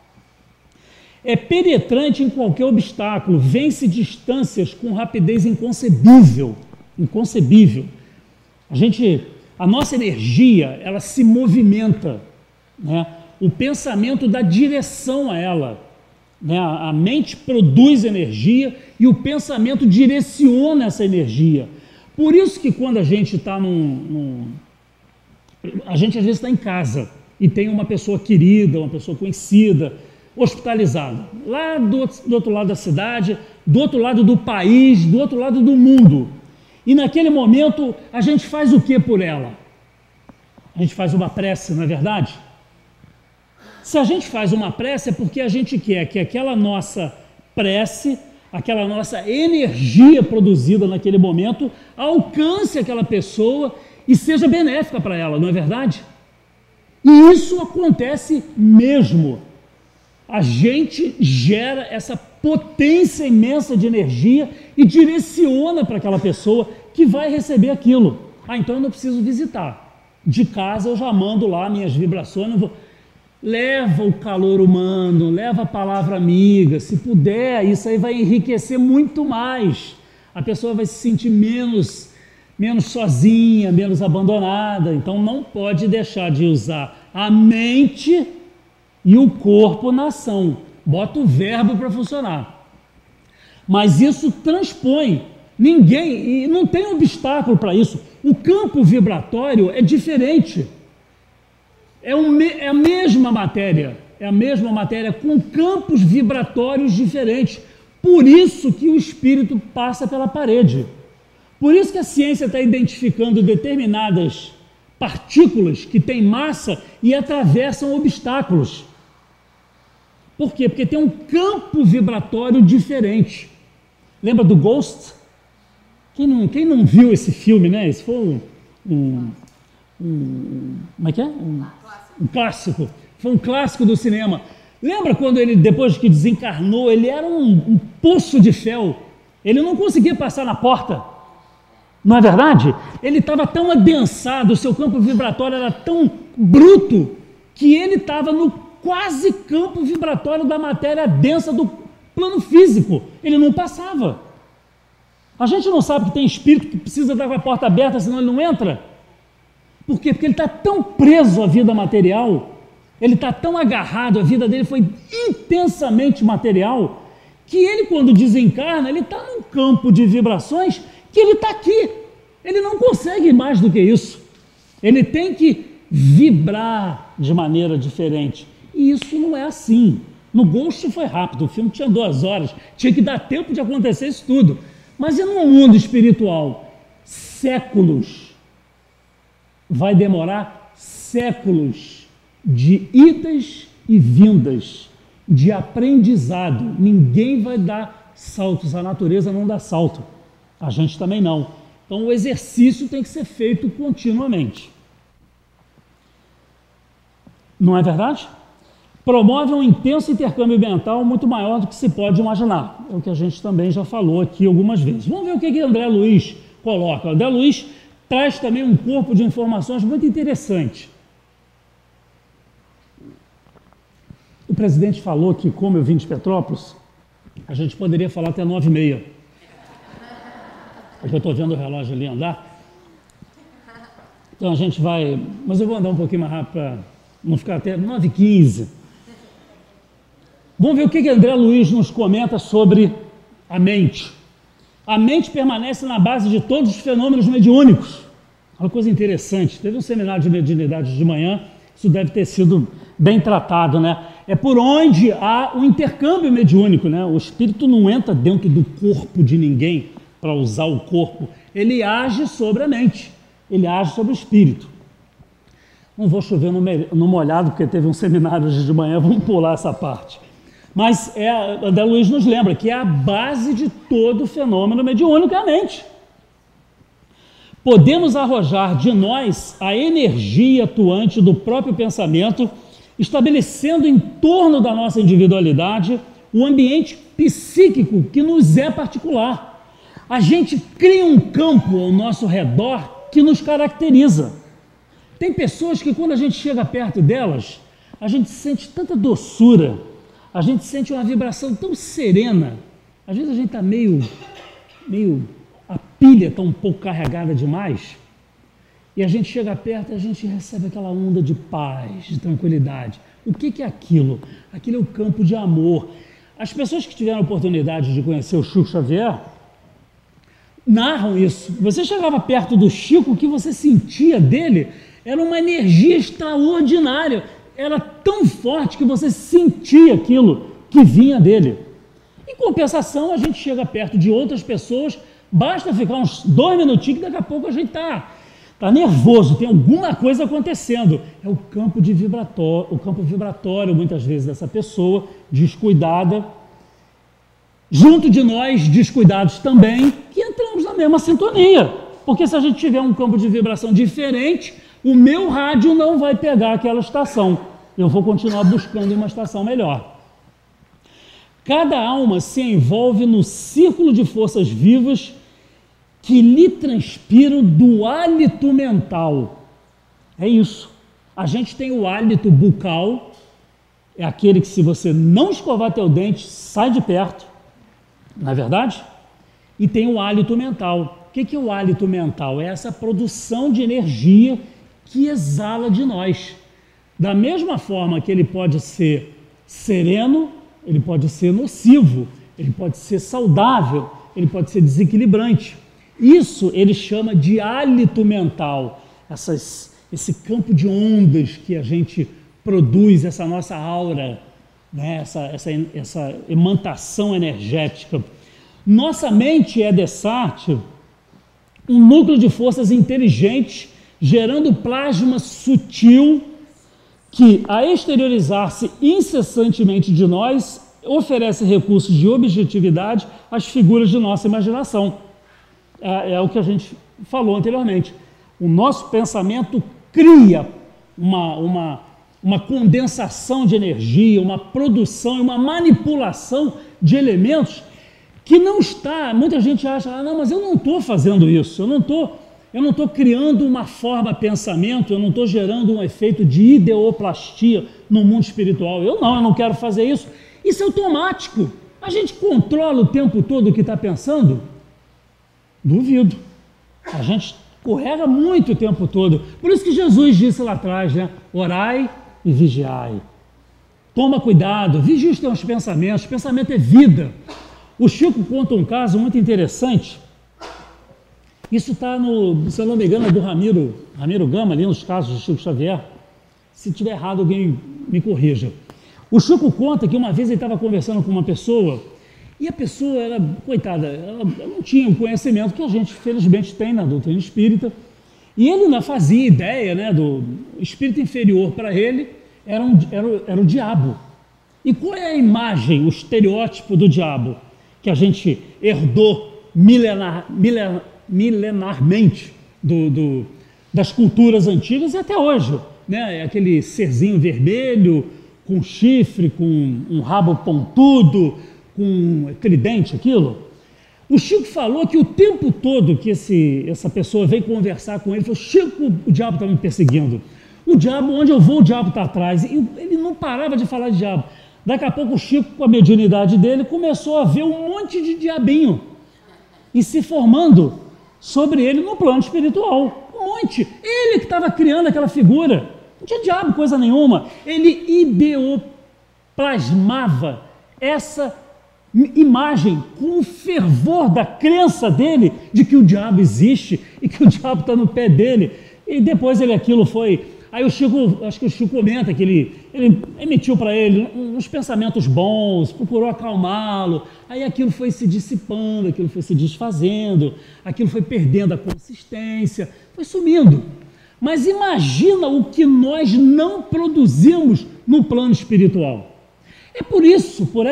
É penetrante em qualquer obstáculo, vence distâncias com rapidez inconcebível. Inconcebível. A nossa energia, ela se movimenta, né? O pensamento dá direção a ela, né? A mente produz energia e o pensamento direciona essa energia. Por isso que quando a gente está a gente às vezes está em casa e tem uma pessoa querida, uma pessoa conhecida, hospitalizado, lá do outro lado da cidade, do outro lado do país, do outro lado do mundo. E naquele momento, a gente faz o que por ela? A gente faz uma prece, não é verdade? Se a gente faz uma prece é porque a gente quer que aquela nossa prece, aquela nossa energia produzida naquele momento, alcance aquela pessoa e seja benéfica para ela, não é verdade? E isso acontece mesmo. A gente gera essa potência imensa de energia e direciona para aquela pessoa que vai receber aquilo. Ah, então eu não preciso visitar. De casa eu já mando lá minhas vibrações, não vou... Leva o calor humano, leva a palavra amiga, se puder, isso aí vai enriquecer muito mais. A pessoa vai se sentir menos sozinha, menos abandonada. Então não pode deixar de usar a mente e o corpo na ação. Bota o verbo para funcionar. Mas isso transpõe. Ninguém, e não tem obstáculo para isso. O campo vibratório é diferente. É a mesma matéria com campos vibratórios diferentes. Por isso que o espírito passa pela parede. Por isso que a ciência está identificando determinadas partículas que têm massa e atravessam obstáculos. Por quê? Porque tem um campo vibratório diferente. Lembra do Ghost? Quem não viu esse filme, né? Esse foi como é que é? Um clássico. Foi um clássico do cinema. Lembra quando ele, depois que desencarnou, ele era um poço de fel. Ele não conseguia passar na porta. Não é verdade? Ele estava tão adensado, o seu campo vibratório era tão bruto, que ele estava no quase campo vibratório da matéria densa do plano físico. Ele não passava. A gente não sabe que tem espírito que precisa estar com a porta aberta, senão ele não entra? Por quê? Porque ele está tão preso à vida material, ele está tão agarrado, a vida dele foi intensamente material, que ele, quando desencarna, ele está num campo de vibrações que ele está aqui. Ele não consegue mais do que isso. Ele tem que vibrar de maneira diferente. E isso não é assim. No Ghost foi rápido, o filme tinha 2 horas, tinha que dar tempo de acontecer isso tudo. Mas e no mundo espiritual? Séculos. Vai demorar séculos de idas e vindas, de aprendizado. Ninguém vai dar saltos, a natureza não dá salto, a gente também não. Então o exercício tem que ser feito continuamente. Não é verdade? Promove um intenso intercâmbio mental muito maior do que se pode imaginar. É o que a gente também já falou aqui algumas vezes. Vamos ver o que André Luiz coloca. André Luiz traz também um corpo de informações muito interessante. O presidente falou que, como eu vim de Petrópolis, a gente poderia falar até 9h30. Porque eu estou vendo o relógio ali andar. Então a gente vai... Mas eu vou andar um pouquinho mais rápido para não ficar até 9h15. Vamos ver o que André Luiz nos comenta sobre a mente. A mente permanece na base de todos os fenômenos mediúnicos. Uma coisa interessante, teve um seminário de mediunidade de manhã, isso deve ter sido bem tratado, né? É por onde há o intercâmbio mediúnico, né? O espírito não entra dentro do corpo de ninguém para usar o corpo, ele age sobre a mente, ele age sobre o espírito. Não vou chover no molhado, porque teve um seminário hoje de manhã, vamos pular essa parte. Mas André Luiz nos lembra que é a base de todo fenômeno mediúnico, é a mente. Podemos arrojar de nós a energia atuante do próprio pensamento, estabelecendo em torno da nossa individualidade o ambiente psíquico que nos é particular. A gente cria um campo ao nosso redor que nos caracteriza. Tem pessoas que, quando a gente chega perto delas, a gente sente tanta doçura, a gente sente uma vibração tão serena. Às vezes a gente está meio a pilha está um pouco carregada demais, e a gente chega perto e a gente recebe aquela onda de paz, de tranquilidade. O que é aquilo? Aquilo é o campo de amor. As pessoas que tiveram a oportunidade de conhecer o Chico Xavier narram isso. Você chegava perto do Chico, o que você sentia dele era uma energia extraordinária. era tão forte que você sentia aquilo que vinha dele. Em compensação, a gente chega perto de outras pessoas, basta ficar uns 2 minutinhos que daqui a pouco a gente está nervoso, tem alguma coisa acontecendo. É o campo vibratório, muitas vezes, dessa pessoa descuidada. Junto de nós, descuidados também, que entramos na mesma sintonia. Porque se a gente tiver um campo de vibração diferente, o meu rádio não vai pegar aquela estação. Eu vou continuar buscando uma estação melhor. Cada alma se envolve no círculo de forças vivas que lhe transpiram do hálito mental. É isso. A gente tem o hálito bucal, é aquele que se você não escovar teu dente, sai de perto, não é verdade? E tem o hálito mental. O que é o hálito mental? É essa produção de energia que exala de nós. Da mesma forma que ele pode ser sereno, ele pode ser nocivo, ele pode ser saudável, ele pode ser desequilibrante. Isso ele chama de hálito mental, esse campo de ondas que a gente produz, essa nossa aura, né? essa imantação energética. Nossa mente é Descartes, um núcleo de forças inteligentes, gerando plasma sutil, que, a exteriorizar-se incessantemente de nós, oferece recursos de objetividade às figuras de nossa imaginação. É o que a gente falou anteriormente. O nosso pensamento cria uma condensação de energia, uma produção e uma manipulação de elementos que não está... Muita gente acha, não, mas eu não estou fazendo isso, eu não estou criando uma forma pensamento, eu não estou gerando um efeito de ideoplastia no mundo espiritual. Eu não quero fazer isso. Isso é automático. A gente controla o tempo todo o que está pensando? Duvido. A gente escorrega muito o tempo todo. Por isso que Jesus disse lá atrás, né? Orai e vigiai. Toma cuidado, vigia os teus pensamentos. Pensamento é vida. O Chico conta um caso muito interessante. Isso está se eu não me engano, é do Ramiro Gama, ali nos casos do Chico Xavier. Se tiver errado, alguém me corrija. O Chico conta que uma vez ele estava conversando com uma pessoa e a pessoa era, coitada, ela não tinha o conhecimento que a gente, felizmente, tem na doutrina espírita. E ele não fazia ideia, né, do espírito inferior para ele era o diabo. E qual é a imagem, o estereótipo do diabo que a gente herdou milenarmente das culturas antigas e até hoje, né? É aquele serzinho vermelho, com chifre, com um rabo pontudo, com tridente, aquilo. O Chico falou que o tempo todo que essa pessoa veio conversar com ele, falou, Chico, o diabo está me perseguindo. O diabo, onde eu vou, o diabo está atrás. E ele não parava de falar de diabo. Daqui a pouco o Chico, com a mediunidade dele, começou a ver um monte de diabinho e se formando sobre ele no plano espiritual. Um monte. Ele que estava criando aquela figura. Não tinha diabo, coisa nenhuma. Ele ideoplasmava essa imagem com o fervor da crença dele de que o diabo existe e que o diabo está no pé dele. E depois aquilo foi... Aí o Chico, acho que o Chico comenta que ele emitiu para ele uns pensamentos bons, procurou acalmá-lo, aí aquilo foi se dissipando, aquilo foi se desfazendo, aquilo foi perdendo a consistência, foi sumindo. Mas imagina o que nós não produzimos no plano espiritual. É por isso, por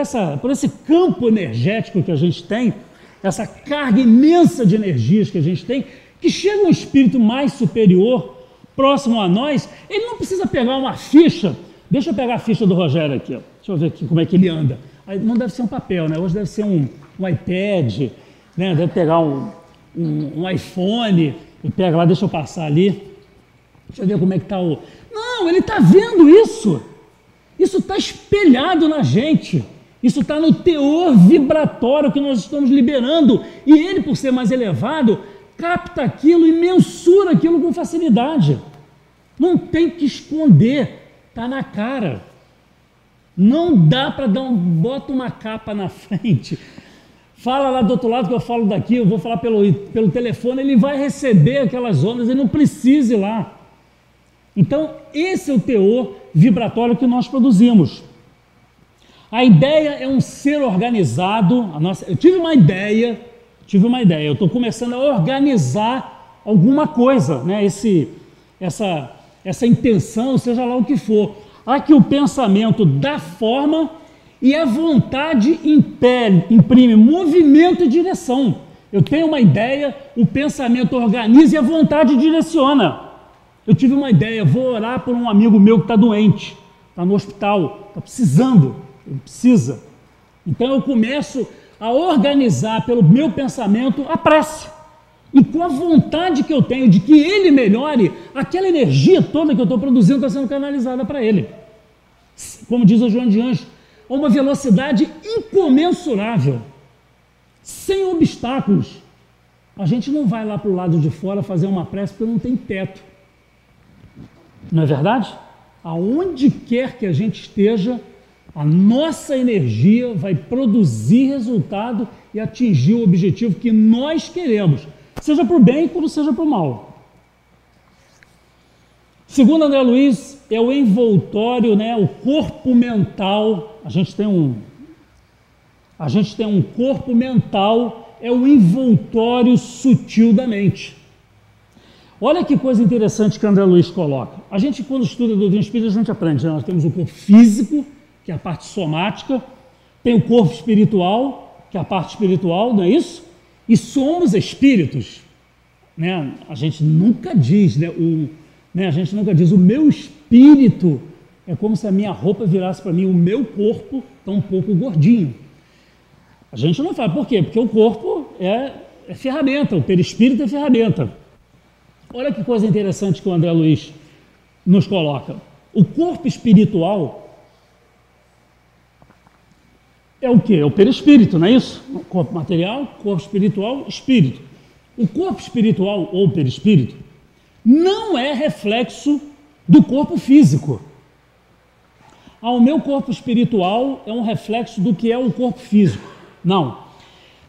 esse campo energético que a gente tem, essa carga imensa de energias que a gente tem, que chega um espírito mais superior, próximo a nós, ele não precisa pegar uma ficha. Deixa eu pegar a ficha do Rogério aqui, ó. Deixa eu ver aqui como é que ele anda. Aí não deve ser um papel, né? Hoje deve ser um iPad, né? Deve pegar um iPhone e pega lá, deixa eu passar ali. Deixa eu ver como é que está o... Não, ele está vendo isso. Isso está espelhado na gente. Isso está no teor vibratório que nós estamos liberando. E ele, por ser mais elevado, capta aquilo e mensura aquilo com facilidade. Não tem que esconder, está na cara. Não dá para bota uma capa na frente, fala lá do outro lado que eu falo daqui, eu vou falar pelo telefone, ele vai receber aquelas ondas, ele não precisa ir lá. Então, esse é o teor vibratório que nós produzimos. A ideia é um ser organizado. Eu tive uma ideia, eu estou começando a organizar alguma coisa, né? Essa intenção, seja lá o que for. Aqui o pensamento dá forma e a vontade imprime movimento e direção. Eu tenho uma ideia, o pensamento organiza e a vontade direciona. Eu tive uma ideia, vou orar por um amigo meu que está doente, está no hospital, está precisando, ele precisa. Então eu começo a organizar pelo meu pensamento a prece. E com a vontade que eu tenho de que ele melhore, aquela energia toda que eu estou produzindo está sendo canalizada para ele. Como diz o João de Anjos, a uma velocidade incomensurável, sem obstáculos. A gente não vai lá para o lado de fora fazer uma prece porque não tem teto. Não é verdade? Aonde quer que a gente esteja, a nossa energia vai produzir resultado e atingir o objetivo que nós queremos, seja para o bem como seja para o mal. Segundo André Luiz, é o envoltório, né, o corpo mental. A gente tem um corpo mental, é o envoltório sutil da mente. Olha que coisa interessante que André Luiz coloca. A gente, quando estuda a doutrina espírita, a gente aprende, né? Nós temos o corpo físico, que é a parte somática, tem o corpo espiritual, que é a parte espiritual, não é isso? E somos espíritos. Né? A gente nunca diz, a gente nunca diz, o meu espírito é como se a minha roupa virasse para mim, o meu corpo está um pouco gordinho. A gente não fala, por quê? Porque o corpo é ferramenta, o perispírito é ferramenta. Olha que coisa interessante que o André Luiz nos coloca. O corpo espiritual é o quê? É o perispírito, não é isso? Corpo material, corpo espiritual, espírito. O corpo espiritual ou perispírito não é reflexo do corpo físico. O meu corpo espiritual é um reflexo do que é o corpo físico. Não.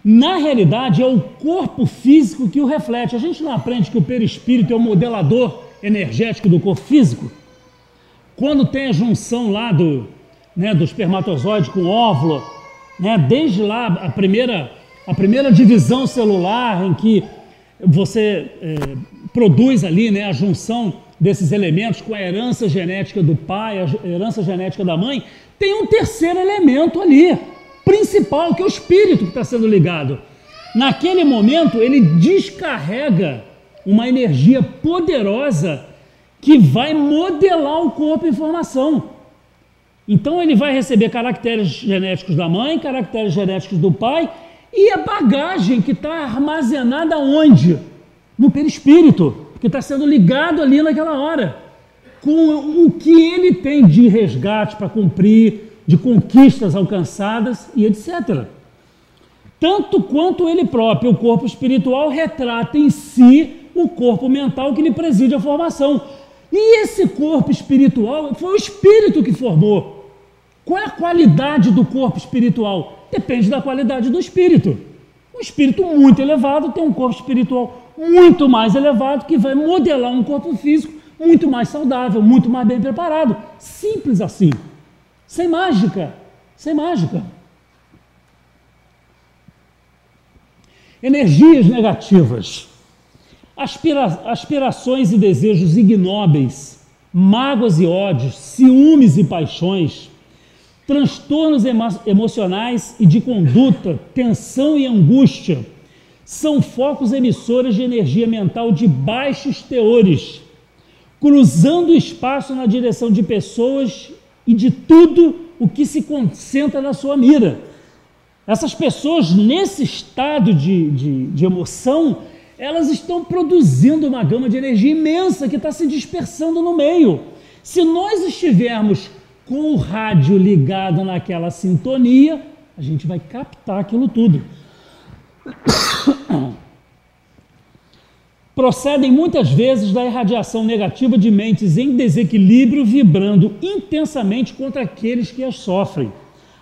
Na realidade, é o corpo físico que o reflete. A gente não aprende que o perispírito é o modelador energético do corpo físico? Quando tem a junção lá do espermatozoide com o óvulo, né, desde lá a primeira divisão celular em que você produz ali, né, a junção desses elementos com a herança genética do pai, a herança genética da mãe, tem um terceiro elemento ali, principal, que é o espírito que está sendo ligado. Naquele momento, ele descarrega uma energia poderosa que vai modelar o corpo em formação. Então, ele vai receber caracteres genéticos da mãe, caracteres genéticos do pai e a bagagem que está armazenada onde? No perispírito, que está sendo ligado ali naquela hora, com o que ele tem de resgate para cumprir, de conquistas alcançadas e etc. Tanto quanto ele próprio, o corpo espiritual, retrata em si o corpo mental que lhe preside a formação. E esse corpo espiritual foi o espírito que formou. Qual é a qualidade do corpo espiritual? Depende da qualidade do espírito. Um espírito muito elevado tem um corpo espiritual muito mais elevado que vai modelar um corpo físico muito mais saudável, muito mais bem preparado. Simples assim. Sem mágica, sem mágica. Energias negativas, aspirações e desejos ignóbeis, mágoas e ódios, ciúmes e paixões, transtornos emocionais e de conduta, tensão e angústia, são focos emissores de energia mental de baixos teores, cruzando o espaço na direção de pessoas e de tudo o que se concentra na sua mira. Essas pessoas, nesse estado de emoção, elas estão produzindo uma gama de energia imensa que está se dispersando no meio. Se nós estivermos com o rádio ligado naquela sintonia, a gente vai captar aquilo tudo. Procedem muitas vezes da irradiação negativa de mentes em desequilíbrio, vibrando intensamente contra aqueles que as sofrem.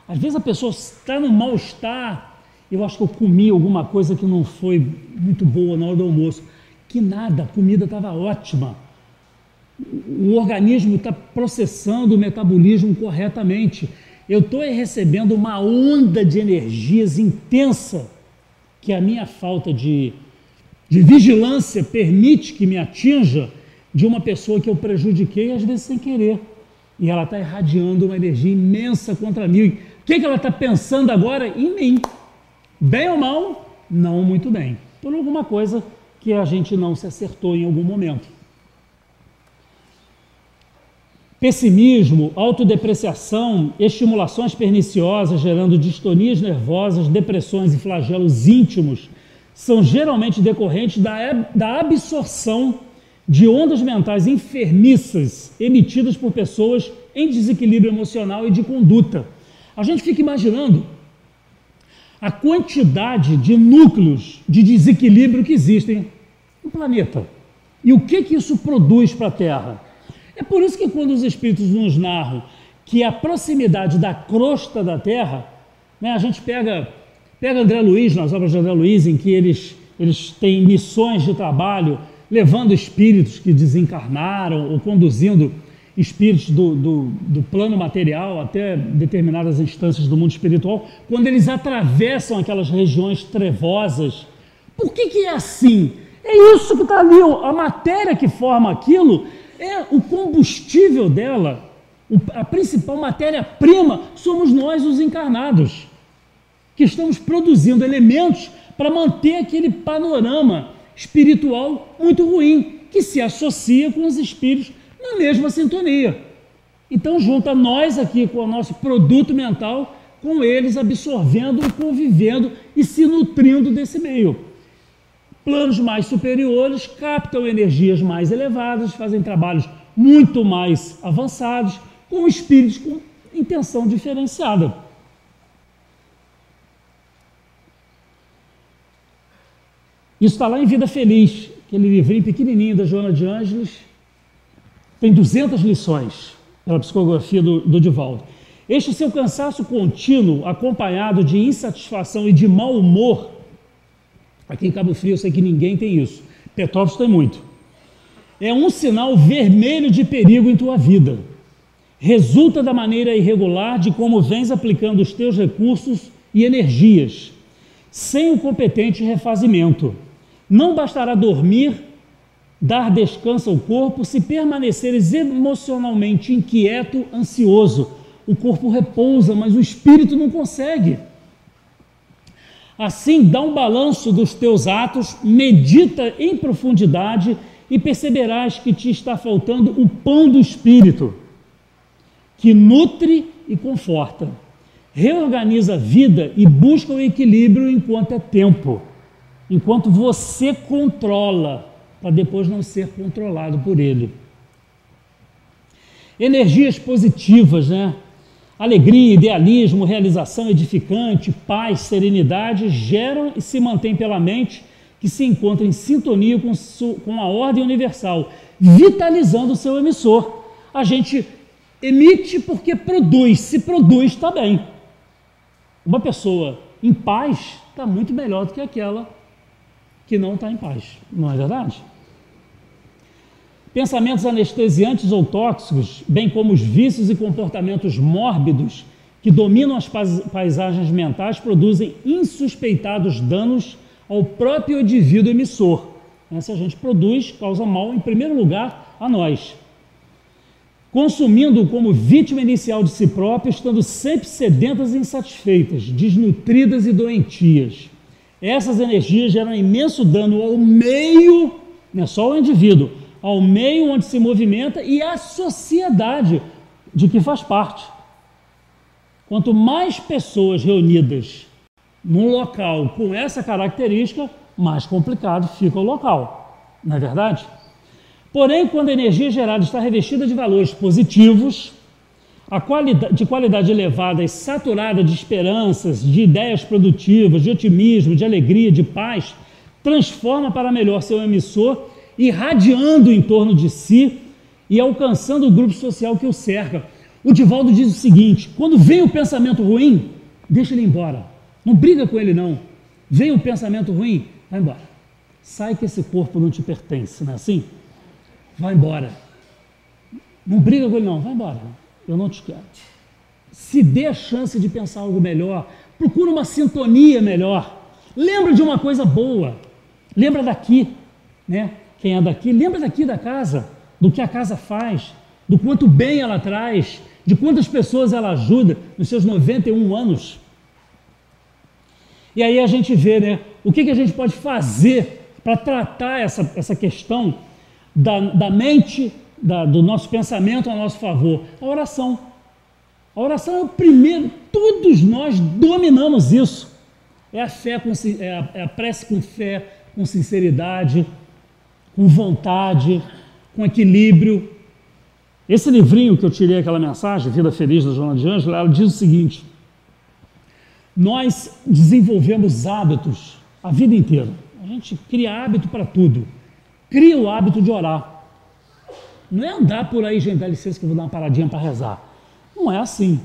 Às vezes a pessoa está no mal-estar, eu acho que eu comi alguma coisa que não foi muito boa na hora do almoço. Que nada, a comida estava ótima. o organismo está processando o metabolismo corretamente. Eu estou recebendo uma onda de energias intensa que a minha falta de vigilância permite que me atinja de uma pessoa que eu prejudiquei, às vezes sem querer. E ela está irradiando uma energia imensa contra mim. O que ela está pensando agora em mim? Bem ou mal? Não muito bem. Por alguma coisa que a gente não se acertou em algum momento. Pessimismo, autodepreciação, estimulações perniciosas gerando distonias nervosas, depressões e flagelos íntimos são geralmente decorrentes da absorção de ondas mentais enfermiças emitidas por pessoas em desequilíbrio emocional e de conduta. A gente fica imaginando a quantidade de núcleos de desequilíbrio que existem no planeta. E o que isso produz para a Terra? É por isso que quando os espíritos nos narram que a proximidade da crosta da Terra, né, a gente pega André Luiz, nas obras de André Luiz, em que eles têm missões de trabalho, levando espíritos que desencarnaram ou conduzindo espíritos do plano material até determinadas instâncias do mundo espiritual, quando eles atravessam aquelas regiões trevosas. Por que é assim? É isso que está ali, a matéria que forma aquilo é o combustível dela, a principal matéria-prima somos nós, os encarnados, que estamos produzindo elementos para manter aquele panorama espiritual muito ruim, que se associa com os espíritos na mesma sintonia. Então junta nós aqui com o nosso produto mental, com eles absorvendo e convivendo e se nutrindo desse meio. Planos mais superiores captam energias mais elevadas, fazem trabalhos muito mais avançados, com espíritos com intenção diferenciada. Isso está lá em Vida Feliz, aquele livrinho pequenininho da Joana de Ângeles, tem 200 lições pela psicografia do Divaldo. Este seu cansaço contínuo, acompanhado de insatisfação e de mau humor, aqui em Cabo Frio eu sei que ninguém tem isso, Petrópolis tem muito, é um sinal vermelho de perigo em tua vida. Resulta da maneira irregular de como vens aplicando os teus recursos e energias, sem o competente refazimento. Não bastará dormir, dar descanso ao corpo, se permaneceres emocionalmente inquieto, ansioso. O corpo repousa, mas o espírito não consegue. Assim, dá um balanço dos teus atos, medita em profundidade e perceberás que te está faltando o pão do espírito, que nutre e conforta. Reorganiza a vida e busca o equilíbrio enquanto é tempo, enquanto você controla, para depois não ser controlado por ele. Energias positivas, né? Alegria, idealismo, realização edificante, paz, serenidade geram e se mantêm pela mente que se encontra em sintonia com a ordem universal, vitalizando o seu emissor. A gente emite porque produz, se produz está bem. Uma pessoa em paz está muito melhor do que aquela que não está em paz, não é verdade? Pensamentos anestesiantes ou tóxicos, bem como os vícios e comportamentos mórbidos que dominam as paisagens mentais, produzem insuspeitados danos ao próprio indivíduo emissor. Se a gente produz, causa mal, em primeiro lugar, a nós. Consumindo como vítima inicial de si próprio, estando sempre sedentas e insatisfeitas, desnutridas e doentias. Essas energias geram imenso dano ao meio, não é só ao indivíduo, ao meio onde se movimenta e à sociedade de que faz parte. Quanto mais pessoas reunidas num local com essa característica, mais complicado fica o local, não é verdade? Porém, quando a energia gerada está revestida de valores positivos, de qualidade elevada e saturada de esperanças, de ideias produtivas, de otimismo, de alegria, de paz, transforma para melhor seu emissor, irradiando em torno de si e alcançando o grupo social que o cerca. O Divaldo diz o seguinte: quando vem o pensamento ruim, deixa ele embora. Não briga com ele, não. Vem o pensamento ruim, vai embora. Sai que esse corpo não te pertence, não é assim? Vai embora. Não briga com ele não, vai embora, eu não te quero. Se dê a chance de pensar algo melhor, procura uma sintonia melhor. Lembra de uma coisa boa, lembra daqui, né? Quem é daqui, lembra daqui da casa, do que a casa faz, do quanto bem ela traz, de quantas pessoas ela ajuda nos seus 91 anos. E aí a gente vê, né, o que a gente pode fazer para tratar essa questão da mente, do nosso pensamento a nosso favor. A oração. A oração é o primeiro, todos nós dominamos isso. É a fé, é a prece com fé, com sinceridade, com vontade, com equilíbrio. Esse livrinho que eu tirei aquela mensagem, Vida Feliz, da Joana de Ângela, ela diz o seguinte: nós desenvolvemos hábitos a vida inteira. A gente cria hábito para tudo. Cria o hábito de orar. Não é andar por aí, gente, dá licença que eu vou dar uma paradinha para rezar. Não é assim.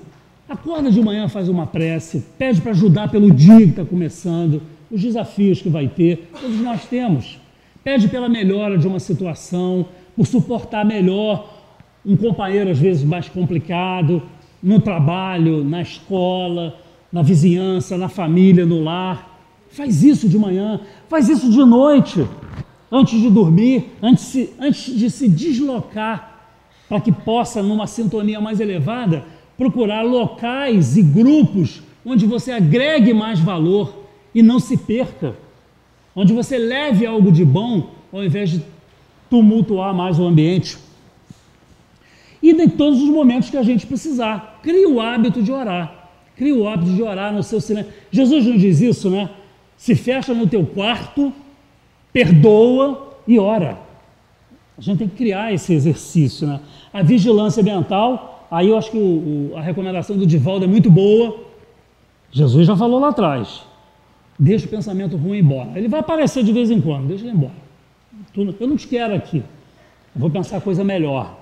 Acorda de manhã, faz uma prece, pede para ajudar pelo dia que está começando, os desafios que vai ter, todos nós temos. Pede pela melhora de uma situação, por suportar melhor um companheiro às vezes mais complicado, no trabalho, na escola, na vizinhança, na família, no lar. Faz isso de manhã, faz isso de noite, antes de dormir, antes de se deslocar, para que possa, numa sintonia mais elevada, procurar locais e grupos onde você agregue mais valor e não se perca, onde você leve algo de bom ao invés de tumultuar mais o ambiente. E em todos os momentos que a gente precisar, crie o hábito de orar. Crie o hábito de orar no seu silêncio. Jesus não diz isso, né? Se fecha no teu quarto, perdoa e ora. A gente tem que criar esse exercício, né? A vigilância mental, aí eu acho que a recomendação do Divaldo é muito boa. Jesus já falou lá atrás. Deixa o pensamento ruim embora. Ele vai aparecer de vez em quando, deixa ele embora. Eu não te quero aqui. Eu vou pensar coisa melhor.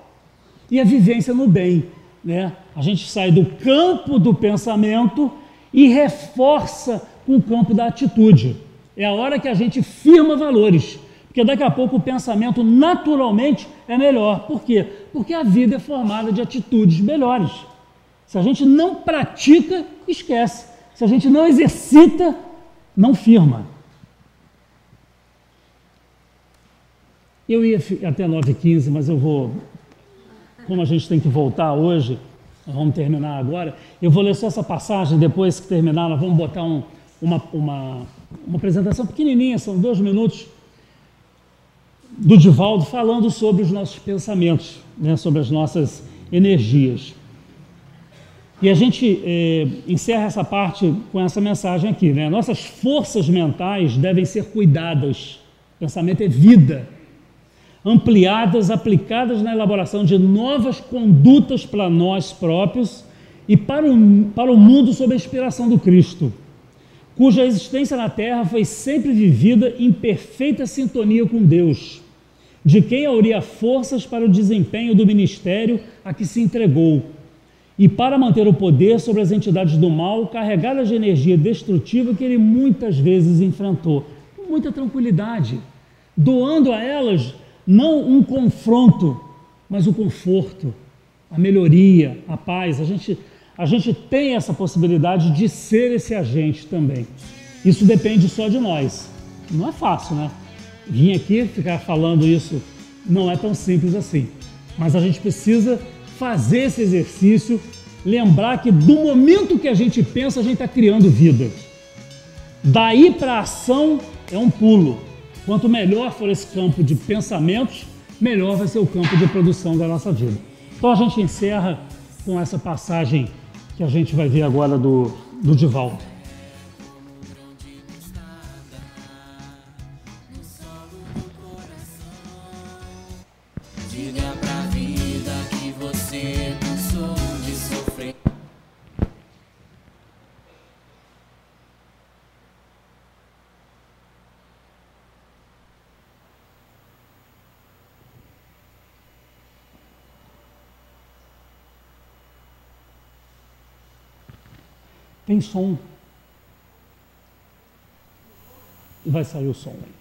E a vivência no bem, né? A gente sai do campo do pensamento e reforça com o campo da atitude. É a hora que a gente firma valores, porque daqui a pouco o pensamento naturalmente é melhor. Por quê? Porque a vida é formada de atitudes melhores. Se a gente não pratica, esquece. Se a gente não exercita, não firma. Eu ia até 9h15, mas eu vou... Como a gente tem que voltar hoje, nós vamos terminar agora, eu vou ler só essa passagem, depois que terminar, nós vamos botar uma apresentação pequenininha, são 2 minutos, do Divaldo falando sobre os nossos pensamentos, né, sobre as nossas energias. E a gente encerra essa parte com essa mensagem aqui, né? Nossas forças mentais devem ser cuidadas, pensamento é vida, ampliadas, aplicadas na elaboração de novas condutas para nós próprios e para o mundo sob a inspiração do Cristo, cuja existência na Terra foi sempre vivida em perfeita sintonia com Deus, de quem auria forças para o desempenho do ministério a que se entregou e para manter o poder sobre as entidades do mal carregadas de energia destrutiva que ele muitas vezes enfrentou, com muita tranquilidade, doando a elas não um confronto, mas o conforto, a melhoria, a paz. A gente tem essa possibilidade de ser esse agente também. Isso depende só de nós. Não é fácil, né? Vim aqui ficar falando isso não é tão simples assim. Mas a gente precisa fazer esse exercício, lembrar que do momento que a gente pensa, a gente está criando vida. Daí para a ação é um pulo. Quanto melhor for esse campo de pensamentos, melhor vai ser o campo de produção da nossa vida. Então a gente encerra com essa passagem que a gente vai ver agora do Divaldo. Diga pra vida que você cansou de sofrer. Tem som. E vai sair o som aí.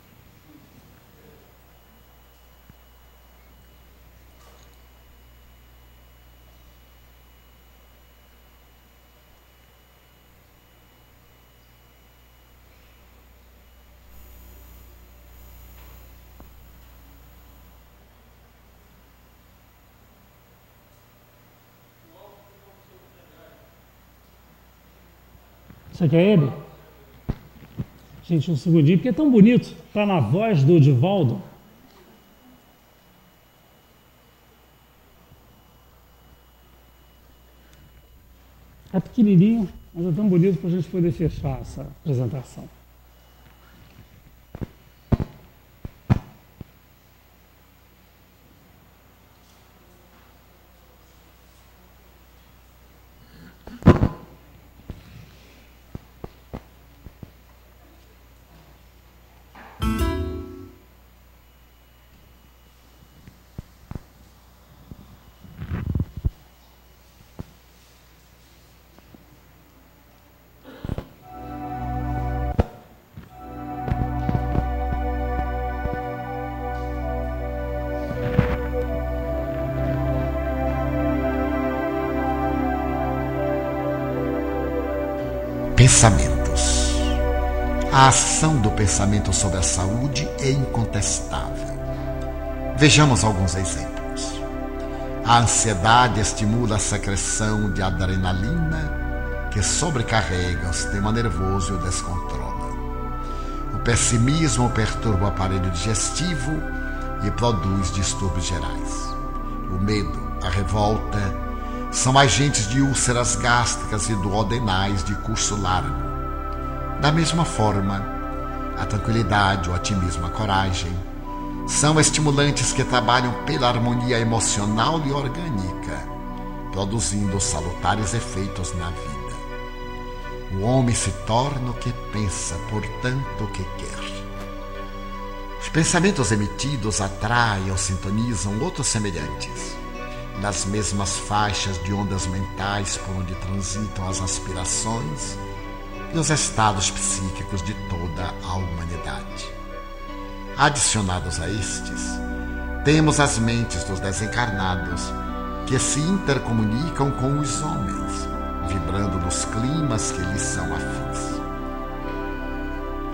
Você quer ele? Gente, um segundinho, porque é tão bonito. Está na voz do Divaldo. É pequenininho, mas é tão bonito para a gente poder fechar essa apresentação. Pensamentos. A ação do pensamento sobre a saúde é incontestável. Vejamos alguns exemplos. A ansiedade estimula a secreção de adrenalina, que sobrecarrega o sistema nervoso e o descontrola. O pessimismo perturba o aparelho digestivo e produz distúrbios gerais. O medo, a revolta, são agentes de úlceras gástricas e duodenais de curso largo. Da mesma forma, a tranquilidade, o otimismo, a coragem são estimulantes que trabalham pela harmonia emocional e orgânica, produzindo salutares efeitos na vida. O homem se torna o que pensa, portanto o que quer. Os pensamentos emitidos atraem ou sintonizam outros semelhantes, nas mesmas faixas de ondas mentais por onde transitam as aspirações e os estados psíquicos de toda a humanidade. Adicionados a estes, temos as mentes dos desencarnados que se intercomunicam com os homens, vibrando nos climas que lhes são afins.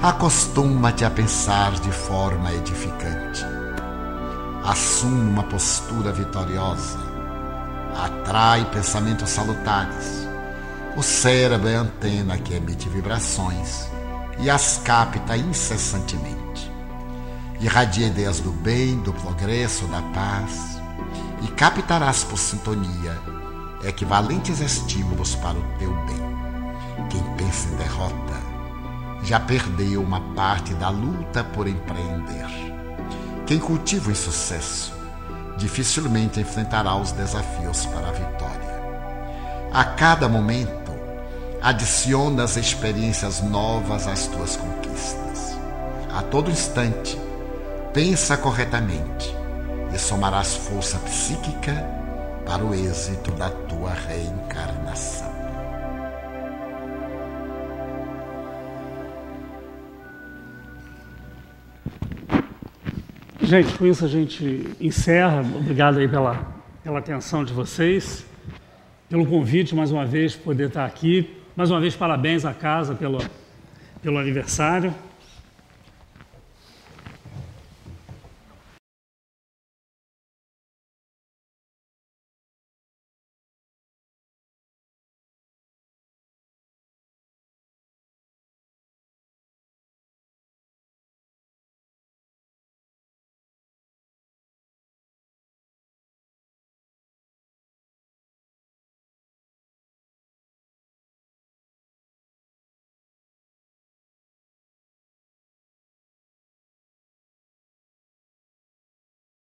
Acostuma-te a pensar de forma edificante. Assume uma postura vitoriosa. Atrai pensamentos salutares. O cérebro é a antena que emite vibrações e as capta incessantemente. Irradia ideias do bem, do progresso, da paz, e captarás por sintonia equivalentes estímulos para o teu bem. Quem pensa em derrota já perdeu uma parte da luta por empreender. Quem cultiva o insucesso dificilmente enfrentará os desafios para a vitória. A cada momento, adicionas experiências novas às tuas conquistas. A todo instante, pensa corretamente e somarás força psíquica para o êxito da tua reencarnação. Gente, com isso a gente encerra. Obrigado aí pela atenção de vocês, pelo convite mais uma vez poder estar aqui. Mais uma vez, parabéns à casa pelo aniversário.